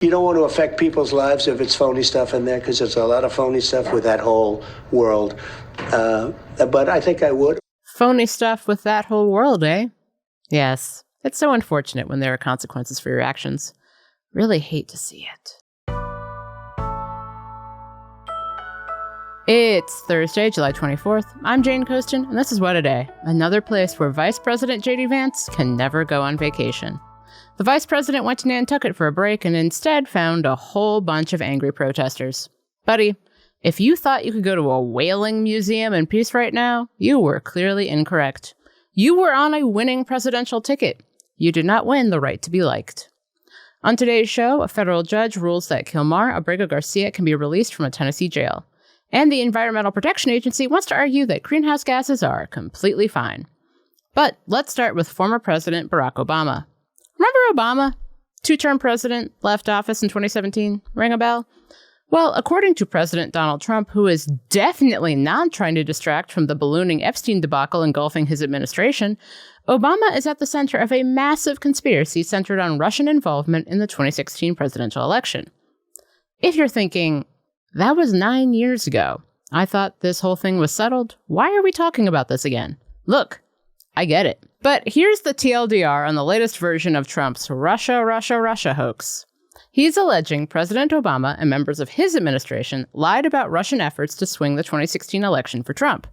You don't want to affect people's lives if it's phony stuff in there, because there's a lot of phony stuff with that whole world. But I think I would. Phony stuff with that whole world, eh? Yes. It's so unfortunate when there are consequences for your actions. Really hate to see it. It's Thursday, July 24th. I'm Jane Coaston, and this is What a Day, another place where Vice President J.D. Vance can never go on vacation. The Vice President went to Nantucket for a break and instead found a whole bunch of angry protesters. Buddy, if you thought you could go to a whaling museum in peace right now, you were clearly incorrect. You were on a winning presidential ticket. You did not win the right to be liked. On today's show, a federal judge rules that Kilmar, Abrego, Garcia can be released from a Tennessee jail. And the Environmental Protection Agency wants to argue that greenhouse gases are completely fine. But let's start with former President Barack Obama. Remember Obama? Two-term president, left office in 2017. Ring a bell? Well, according to President Donald Trump, who is definitely not trying to distract from the ballooning Epstein debacle engulfing his administration, Obama is at the center of a massive conspiracy centered on Russian involvement in the 2016 presidential election. If you're thinking, that was 9 years ago. I thought this whole thing was settled. Why are we talking about this again? Look, I get it. But here's the TLDR on the latest version of Trump's Russia hoax. He's alleging President Obama and members of his administration lied about Russian efforts to swing the 2016 election for Trump,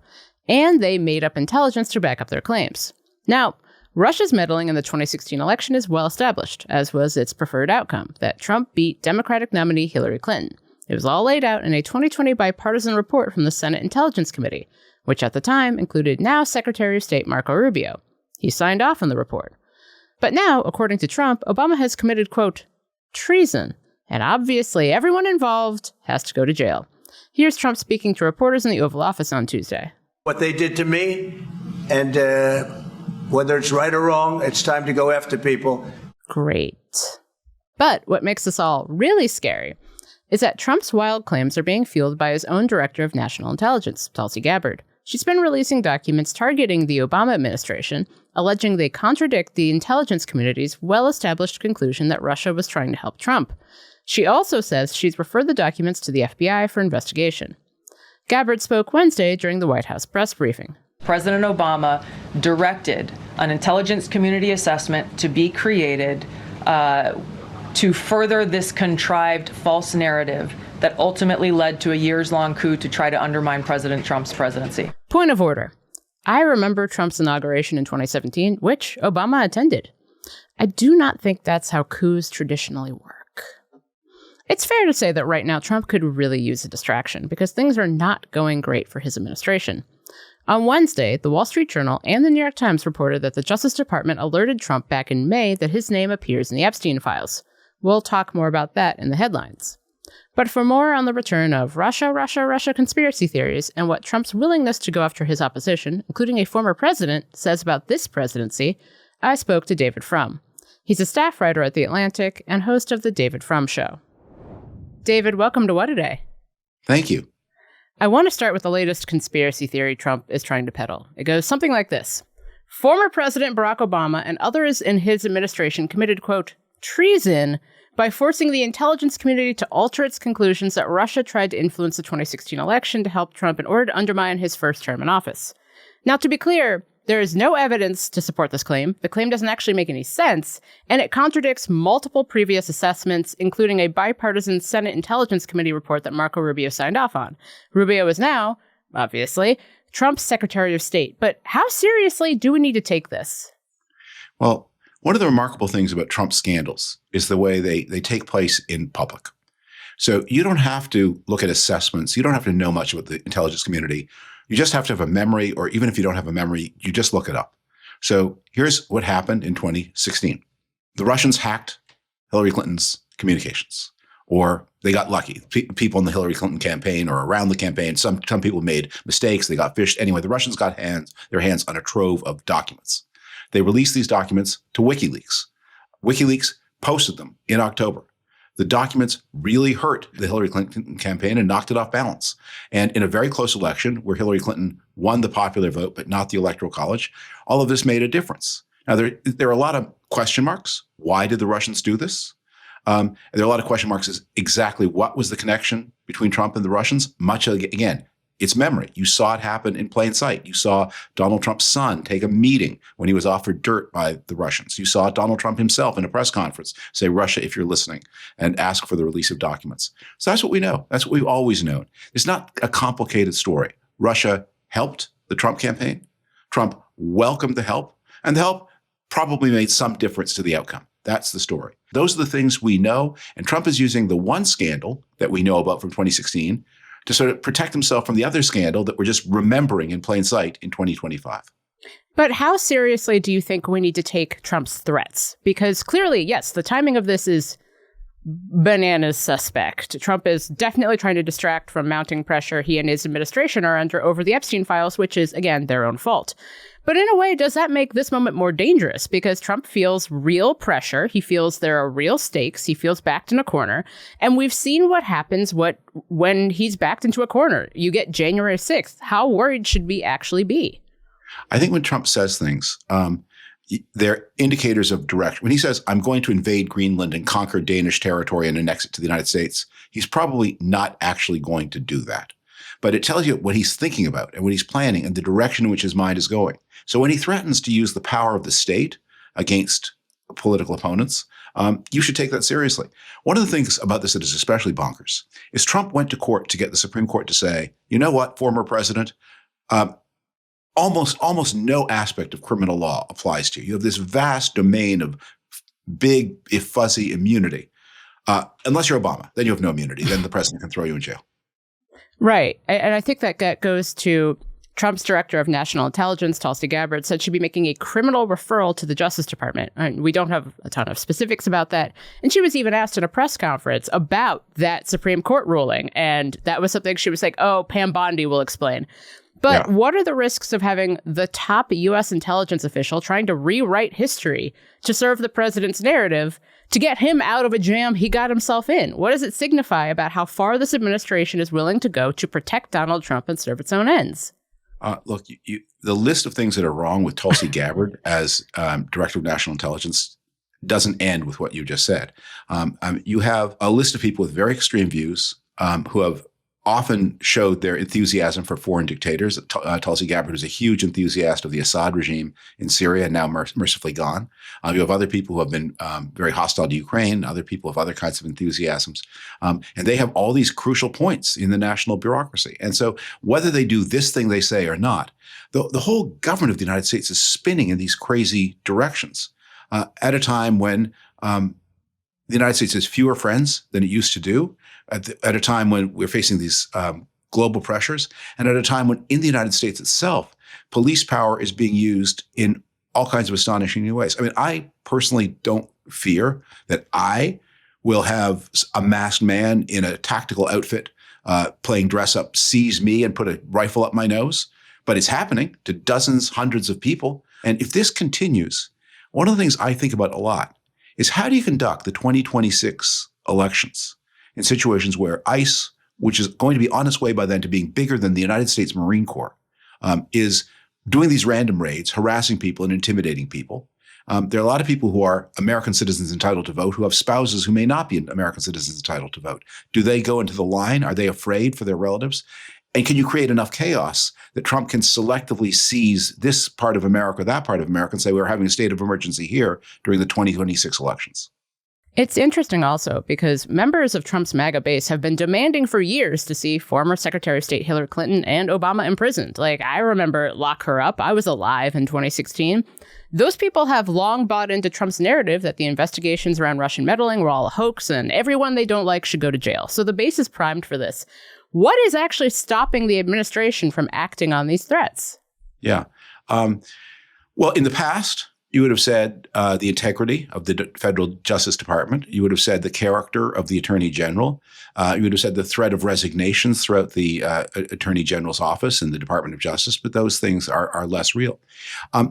and they made up intelligence to back up their claims. Now, Russia's meddling in the 2016 election is well established, as was its preferred outcome, that Trump beat Democratic nominee Hillary Clinton. It was all laid out in a 2020 bipartisan report from the Senate Intelligence Committee, which at the time included now Secretary of State Marco Rubio. He signed off on the report. But now, according to Trump, Obama has committed, quote, treason, and obviously everyone involved has to go to jail. Here's Trump speaking to reporters in the Oval Office on Tuesday. What they did to me, and whether it's right or wrong, it's time to go after people. Great. But what makes this all really scary is that Trump's wild claims are being fueled by his own Director of National Intelligence, Tulsi Gabbard. She's been releasing documents targeting the Obama administration, alleging they contradict the intelligence community's well-established conclusion that Russia was trying to help Trump. She also says she's referred the documents to the FBI for investigation. Gabbard spoke Wednesday during the White House press briefing. President Obama directed an intelligence community assessment to be created to further this contrived false narrative that ultimately led to a years-long coup to try to undermine President Trump's presidency. Point of order. I remember Trump's inauguration in 2017, which Obama attended. I do not think that's how coups traditionally work. It's fair to say that right now Trump could really use a distraction because things are not going great for his administration. On Wednesday, the Wall Street Journal and the New York Times reported that the Justice Department alerted Trump back in May that his name appears in the Epstein files. We'll talk more about that in the headlines. But for more on the return of Russia conspiracy theories and what Trump's willingness to go after his opposition, including a former president, says about this presidency, I spoke to David Frum. He's a staff writer at The Atlantic and host of the David Frum Show. David, welcome to What a Day. Thank you. I want to start with the latest conspiracy theory Trump is trying to peddle. It goes something like this. Former President Barack Obama and others in his administration committed, quote, treason by forcing the intelligence community to alter its conclusions that Russia tried to influence the 2016 election to help Trump in order to undermine his first term in office. Now, to be clear, there is no evidence to support this claim. The claim doesn't actually make any sense, and it contradicts multiple previous assessments, including a bipartisan Senate Intelligence Committee report that Marco Rubio signed off on. Rubio is now, obviously, Trump's Secretary of State. But how seriously do we need to take this? Well, one of the remarkable things about Trump's scandals is the way they take place in public. So you don't have to look at assessments. You don't have to know much about the intelligence community. You just have to have a memory, or even if you don't have a memory, you just look it up. So here's what happened in 2016. The Russians hacked Hillary Clinton's communications, or they got lucky. People in the Hillary Clinton campaign or around the campaign, some people made mistakes. They got phished. Anyway, the Russians got their hands on a trove of documents. They released these documents to WikiLeaks. WikiLeaks posted them in October. The documents really hurt the Hillary Clinton campaign and knocked it off balance. And in a very close election where Hillary Clinton won the popular vote, but not the Electoral College, all of this made a difference. Now, there are a lot of question marks. Why did the Russians do this? And there are a lot of question marks as exactly what was the connection between Trump and the Russians. Much of, again, it's memory. You saw it happen in plain sight. You saw Donald Trump's son take a meeting when he was offered dirt by the Russians. You saw Donald Trump himself in a press conference say, Russia, if you're listening, and ask for the release of documents. So that's what we know. That's what we've always known. It's not a complicated story. Russia helped the Trump campaign. Trump welcomed the help, and the help probably made some difference to the outcome. That's the story. Those are the things we know. And Trump is using the one scandal that we know about from 2016 to sort of protect himself from the other scandal that we're just remembering in plain sight in 2025. But how seriously do you think we need to take Trump's threats? Because clearly, yes, the timing of this is bananas suspect. Trump is definitely trying to distract from mounting pressure he and his administration are under over the Epstein files, which is, again, their own fault. But in a way, does that make this moment more dangerous? Because Trump feels real pressure. He feels there are real stakes. He feels backed in a corner. And we've seen what happens when he's backed into a corner. You get January 6th. How worried should we actually be? I think when Trump says things, they're indicators of direction. When he says, I'm going to invade Greenland and conquer Danish territory and annex it to the United States, he's probably not actually going to do that. But it tells you what he's thinking about and what he's planning and the direction in which his mind is going. So when he threatens to use the power of the state against political opponents, you should take that seriously. One of the things about this that is especially bonkers is Trump went to court to get the Supreme Court to say, you know what, former president, almost no aspect of criminal law applies to you. You have this vast domain of big, if fuzzy, immunity. Unless you're Obama, then you have no immunity. Then the president can throw you in jail. Right. And I think that goes to Trump's director of national intelligence, Tulsi Gabbard, said she'd be making a criminal referral to the Justice Department. And we don't have a ton of specifics about that. And she was even asked in a press conference about that Supreme Court ruling. And that was something she was like, oh, Pam Bondi will explain. But What are the risks of having the top U.S. intelligence official trying to rewrite history to serve the president's narrative to get him out of a jam he got himself in? What does it signify about how far this administration is willing to go to protect Donald Trump and serve its own ends? Look, the list of things that are wrong with Tulsi Gabbard as director of national intelligence doesn't end with what you just said. You have a list of people with very extreme views who have often showed their enthusiasm for foreign dictators. Tulsi Gabbard is a huge enthusiast of the Assad regime in Syria and now mercifully gone. You have other people who have been very hostile to Ukraine, other people have other kinds of enthusiasms. And they have all these crucial points in the national bureaucracy. And so whether they do this thing they say or not, the whole government of the United States is spinning in these crazy directions at a time when the United States has fewer friends than it used to do, at a time when we're facing these global pressures, and at a time when in the United States itself, police power is being used in all kinds of astonishing new ways. I mean, I personally don't fear that I will have a masked man in a tactical outfit playing dress up seize me and put a rifle up my nose, but it's happening to dozens, hundreds of people. And if this continues, one of the things I think about a lot is how do you conduct the 2026 elections in situations where ICE, which is going to be on its way by then to being bigger than the United States Marine Corps, is doing these random raids, harassing people and intimidating people. There are a lot of people who are American citizens entitled to vote who have spouses who may not be American citizens entitled to vote. Do they go into the line? Are they afraid for their relatives? And can you create enough chaos that Trump can selectively seize this part of America, that part of America, and say we're having a state of emergency here during the 2026 elections? It's interesting also because members of Trump's MAGA base have been demanding for years to see former Secretary of State Hillary Clinton and Obama imprisoned. Like, I remember Lock Her Up. I was alive in 2016. Those people have long bought into Trump's narrative that the investigations around Russian meddling were all a hoax and everyone they don't like should go to jail. So the base is primed for this. What is actually stopping the administration from acting on these threats? Yeah. Well, in the past, you would have said the integrity of the federal Justice Department. You would have said the character of the Attorney General. You would have said the threat of resignations throughout the Attorney General's office and the Department of Justice, but those things are less real.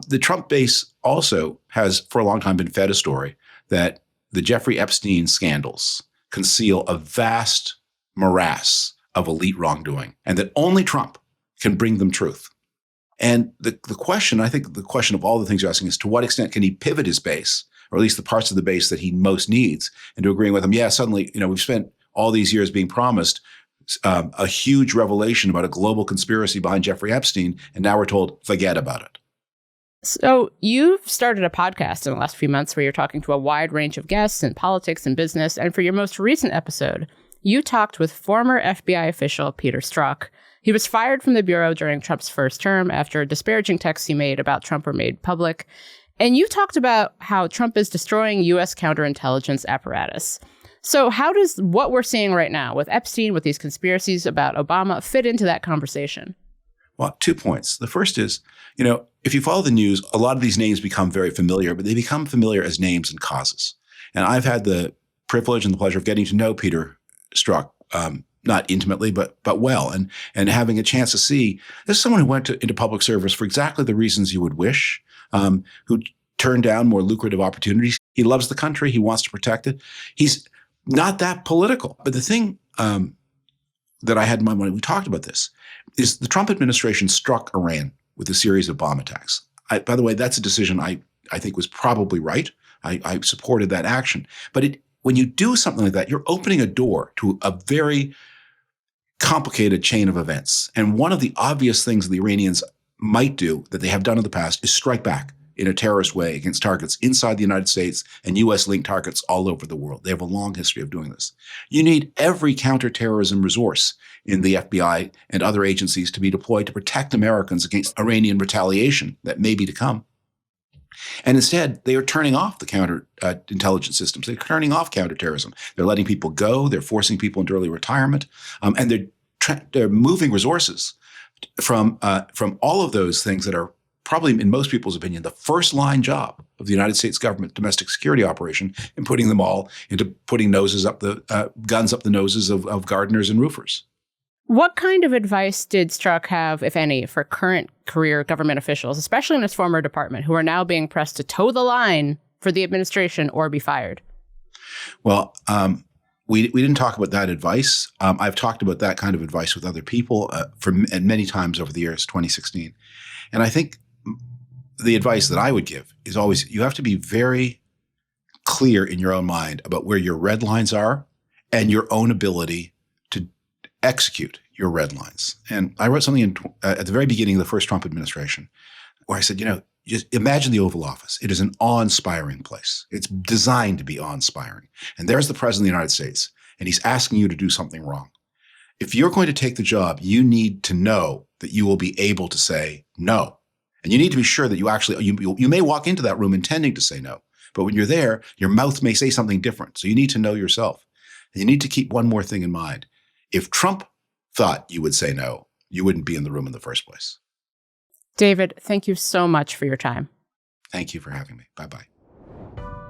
The Trump base also has, for a long time, been fed a story that the Jeffrey Epstein scandals conceal a vast morass of elite wrongdoing, and that only Trump can bring them truth. And the question, I think the question of all the things you're asking is to what extent can he pivot his base or at least the parts of the base that he most needs, into agreeing with him. Yeah, suddenly, we've spent all these years being promised a huge revelation about a global conspiracy behind Jeffrey Epstein, and now we're told, forget about it. So you've started a podcast in the last few months where you're talking to a wide range of guests in politics and business. And for your most recent episode, you talked with former FBI official Peter Strzok. He was fired from the Bureau during Trump's first term after disparaging texts he made about Trump were made public. And you talked about how Trump is destroying U.S. counterintelligence apparatus. So how does what we're seeing right now with Epstein, with these conspiracies about Obama, fit into that conversation? Well, 2 points. The first is, if you follow the news, a lot of these names become very familiar, but they become familiar as names and causes. And I've had the privilege and the pleasure of getting to know Peter Strzok, not intimately, but well, and having a chance to see this is someone who went into public service for exactly the reasons you would wish, who turned down more lucrative opportunities. He loves the country. He wants to protect it. He's not that political. But the thing that I had in mind when we talked about this is the Trump administration struck Iran with a series of bomb attacks. By the way, that's a decision I think was probably right. I supported that action. But when you do something like that, you're opening a door to a very complicated chain of events. And one of the obvious things the Iranians might do that they have done in the past is strike back in a terrorist way against targets inside the United States and U.S.-linked targets all over the world. They have a long history of doing this. You need every counterterrorism resource in the FBI and other agencies to be deployed to protect Americans against Iranian retaliation that may be to come. And instead, they are turning off the intelligence systems. They're turning off counterterrorism. They're letting people go. They're forcing people into early retirement. And they're moving resources from all of those things that are probably, in most people's opinion, the first line job of the United States government domestic security operation, and putting them all into putting guns up the noses of gardeners and roofers. What kind of advice did Strzok have, if any, for current career government officials, especially in his former department, who are now being pressed to toe the line for the administration or be fired? Well, we didn't talk about that advice. I've talked about that kind of advice with other people and many times over the years, 2016. And I think the advice that I would give is always, you have to be very clear in your own mind about where your red lines are and your own ability to execute your red lines. And I wrote something at the very beginning of the first Trump administration where I said, just imagine the Oval Office. It is an awe-inspiring place. It's designed to be awe-inspiring. And there's the President of the United States, and he's asking you to do something wrong. If you're going to take the job, you need to know that you will be able to say no. And you need to be sure that you may walk into that room intending to say no, but when you're there, your mouth may say something different. So you need to know yourself. And you need to keep one more thing in mind. If Trump thought you would say no, you wouldn't be in the room in the first place. David, thank you so much for your time. Thank you for having me. Bye-bye.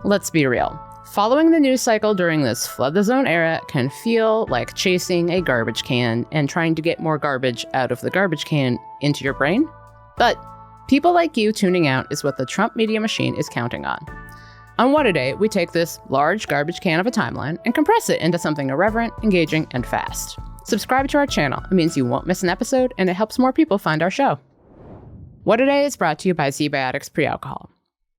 Let's be real. Following the news cycle during this flood the zone era can feel like chasing a garbage can and trying to get more garbage out of the garbage can into your brain. But people like you tuning out is what the Trump media machine is counting on. On What a Day, we take this large garbage can of a timeline and compress it into something irreverent, engaging, and fast. Subscribe to our channel. It means you won't miss an episode, and it helps more people find our show. What a Day is brought to you by Z-Biotics Pre-Alcohol.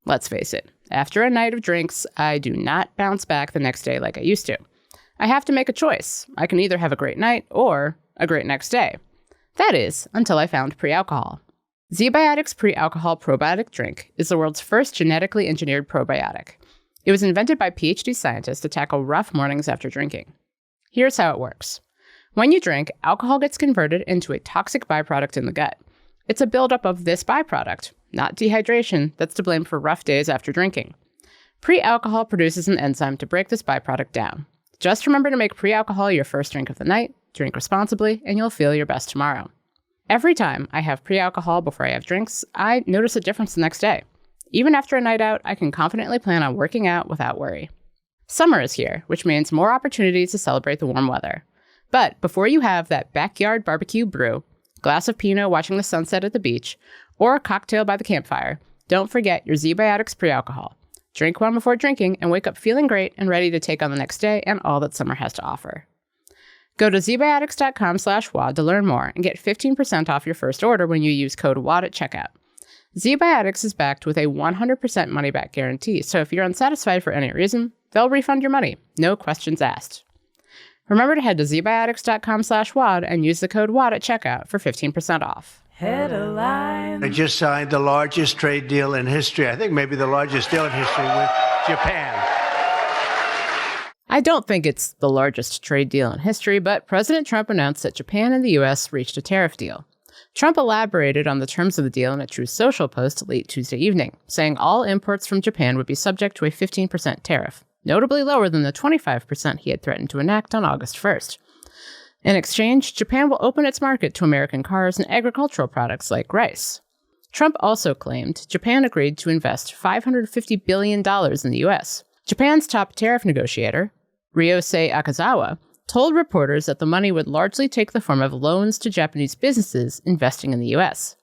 Let's face it, after a night of drinks, I do not bounce back the next day like I used to. I have to make a choice. I can either have a great night or a great next day. That is, until I found pre-alcohol. Z-Biotics Pre-Alcohol Probiotic Drink is the world's first genetically engineered probiotic. It was invented by PhD scientists to tackle rough mornings after drinking. Here's how it works. When you drink, alcohol gets converted into a toxic byproduct in the gut. It's a buildup of this byproduct, not dehydration, that's to blame for rough days after drinking. Pre-alcohol produces an enzyme to break this byproduct down. Just remember to make pre-alcohol your first drink of the night, drink responsibly, and you'll feel your best tomorrow. Every time I have pre-alcohol before I have drinks, I notice a difference the next day. Even after a night out, I can confidently plan on working out without worry. Summer is here, which means more opportunities to celebrate the warm weather. But before you have that backyard barbecue brew, glass of Pinot watching the sunset at the beach, or a cocktail by the campfire, don't forget your Z-Biotics Pre-Alcohol. Drink one before drinking and wake up feeling great and ready to take on the next day and all that summer has to offer. Go to zbiotics.com/WAD to learn more and get 15% off your first order when you use code WAD at checkout. ZBiotics is backed with a 100% money-back guarantee, so if you're unsatisfied for any reason, they'll refund your money. No questions asked. Remember to head to zbiotics.com/WAD and use the code WAD at checkout for 15% off. Headline. I just signed the largest trade deal in history. I think maybe the largest deal in history with Japan. I don't think it's the largest trade deal in history, but President Trump announced that Japan and the U.S. reached a tariff deal. Trump elaborated on the terms of the deal in a Truth Social post late Tuesday evening, saying all imports from Japan would be subject to a 15% tariff, notably lower than the 25% he had threatened to enact on August 1st. In exchange, Japan will open its market to American cars and agricultural products like rice. Trump also claimed Japan agreed to invest $550 billion in the U.S. Japan's top tariff negotiator, Ryosei Akazawa, told reporters that the money would largely take the form of loans to Japanese businesses investing in the U.S.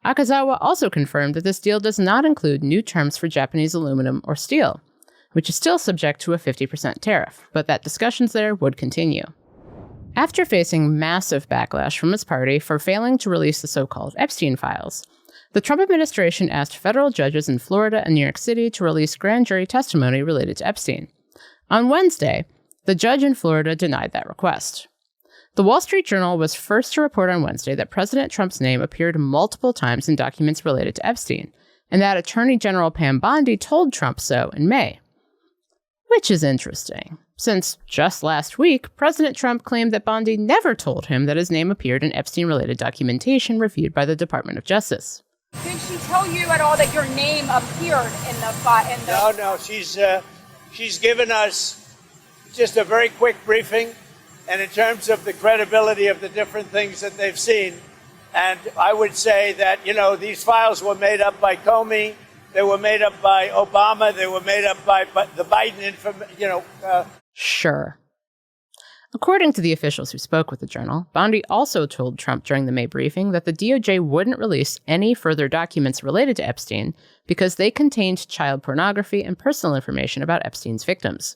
Akazawa also confirmed that this deal does not include new terms for Japanese aluminum or steel, which is still subject to a 50% tariff, but that discussions there would continue. After facing massive backlash from his party for failing to release the so-called Epstein files, the Trump administration asked federal judges in Florida and New York City to release grand jury testimony related to Epstein. On Wednesday, the judge in Florida denied that request. The Wall Street Journal was first to report on Wednesday that President Trump's name appeared multiple times in documents related to Epstein, and that Attorney General Pam Bondi told Trump so in May. Which is interesting, since just last week, President Trump claimed that Bondi never told him that his name appeared in Epstein-related documentation reviewed by the Department of Justice. Did she tell you at all that your name appeared in the No, she's given us just a very quick briefing, and in terms of the credibility of the different things that they've seen. And I would say that, these files were made up by Comey, they were made up by Obama, they were made up by the Biden Sure. According to the officials who spoke with the Journal, Bondi also told Trump during the May briefing that the DOJ wouldn't release any further documents related to Epstein because they contained child pornography and personal information about Epstein's victims.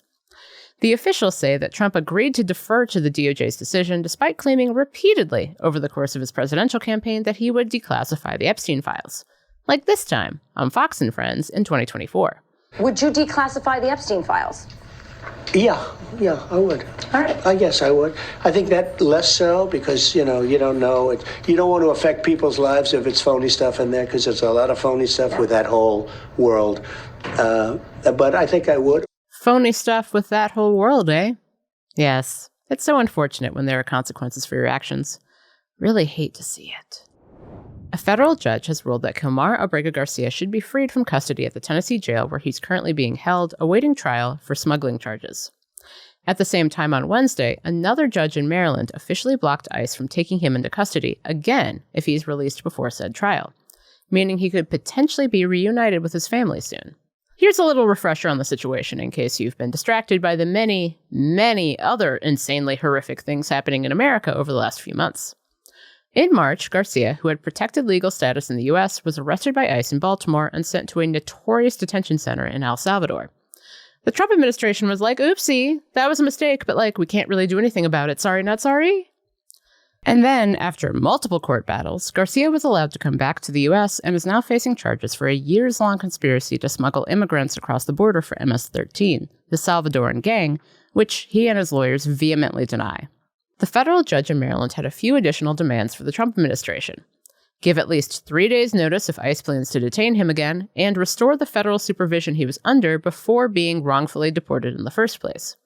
The officials say that Trump agreed to defer to the DOJ's decision despite claiming repeatedly over the course of his presidential campaign that he would declassify the Epstein files, like this time on Fox and Friends in 2024. Would you declassify the Epstein files? Yeah, I would. All right. I guess I would. I think that less so because, you don't know. You don't want to affect people's lives if it's phony stuff in there because there's a lot of phony stuff with that whole world. But I think I would. Phony stuff with that whole world, eh? Yes. It's so unfortunate when there are consequences for your actions. Really hate to see it. A federal judge has ruled that Kilmar Abrego Garcia should be freed from custody at the Tennessee jail where he's currently being held, awaiting trial for smuggling charges. At the same time on Wednesday, another judge in Maryland officially blocked ICE from taking him into custody again if he's released before said trial, meaning he could potentially be reunited with his family soon. Here's a little refresher on the situation in case you've been distracted by the many, many other insanely horrific things happening in America over the last few months. In March, Garcia, who had protected legal status in the U.S., was arrested by ICE in Baltimore and sent to a notorious detention center in El Salvador. The Trump administration was like, oopsie, that was a mistake, but we can't really do anything about it. Sorry, not sorry. And then, after multiple court battles, Garcia was allowed to come back to the U.S. and is now facing charges for a years-long conspiracy to smuggle immigrants across the border for MS-13, the Salvadoran gang, which he and his lawyers vehemently deny. The federal judge in Maryland had a few additional demands for the Trump administration. Give at least 3 days' notice if ICE plans to detain him again, and restore the federal supervision he was under before being wrongfully deported in the first place.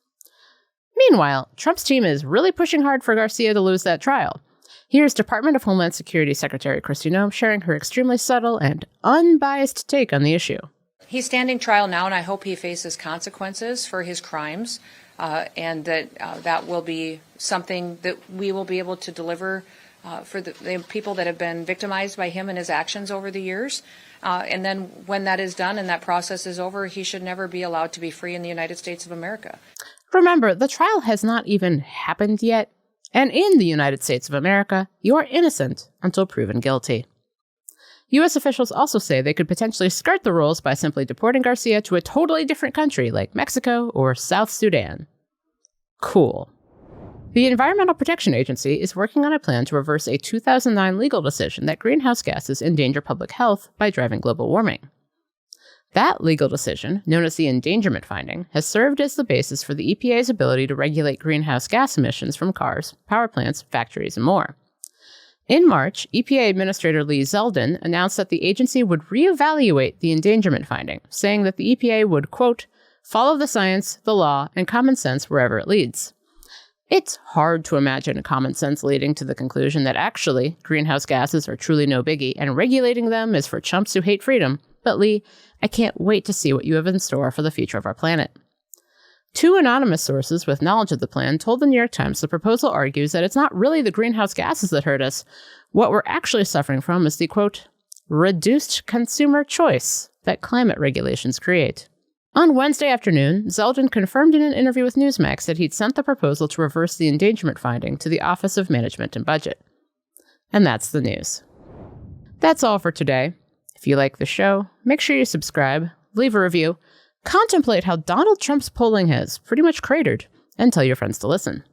Meanwhile, Trump's team is really pushing hard for Garcia to lose that trial. Here's Department of Homeland Security Secretary Kristi Noem sharing her extremely subtle and unbiased take on the issue. He's standing trial now, and I hope he faces consequences for his crimes, and that will be something that we will be able to deliver for the people that have been victimized by him and his actions over the years. And then when that is done and that process is over, he should never be allowed to be free in the United States of America. Remember, the trial has not even happened yet, and in the United States of America, you are innocent until proven guilty. U.S. officials also say they could potentially skirt the rules by simply deporting Garcia to a totally different country like Mexico or South Sudan. Cool. The Environmental Protection Agency is working on a plan to reverse a 2009 legal decision that greenhouse gases endanger public health by driving global warming. That legal decision, known as the endangerment finding, has served as the basis for the EPA's ability to regulate greenhouse gas emissions from cars, power plants, factories, and more. In March, EPA Administrator Lee Zeldin announced that the agency would reevaluate the endangerment finding, saying that the EPA would, quote, follow the science, the law, and common sense wherever it leads. It's hard to imagine common sense leading to the conclusion that actually greenhouse gases are truly no biggie and regulating them is for chumps who hate freedom. But Lee, I can't wait to see what you have in store for the future of our planet. Two anonymous sources with knowledge of the plan told the New York Times the proposal argues that it's not really the greenhouse gases that hurt us. What we're actually suffering from is the, quote, reduced consumer choice that climate regulations create. On Wednesday afternoon, Zeldin confirmed in an interview with Newsmax that he'd sent the proposal to reverse the endangerment finding to the Office of Management and Budget. And that's the news. That's all for today. If you like the show, make sure you subscribe, leave a review, contemplate how Donald Trump's polling has pretty much cratered, and tell your friends to listen.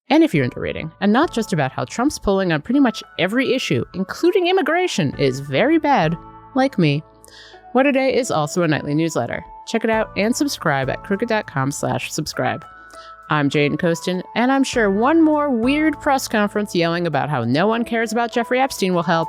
And if you're into reading, and not just about how Trump's polling on pretty much every issue, including immigration, is very bad, like me, What A Day is also a nightly newsletter. Check it out and subscribe at crooked.com/subscribe. I'm Jane Kostin, and I'm sure one more weird press conference yelling about how no one cares about Jeffrey Epstein will help.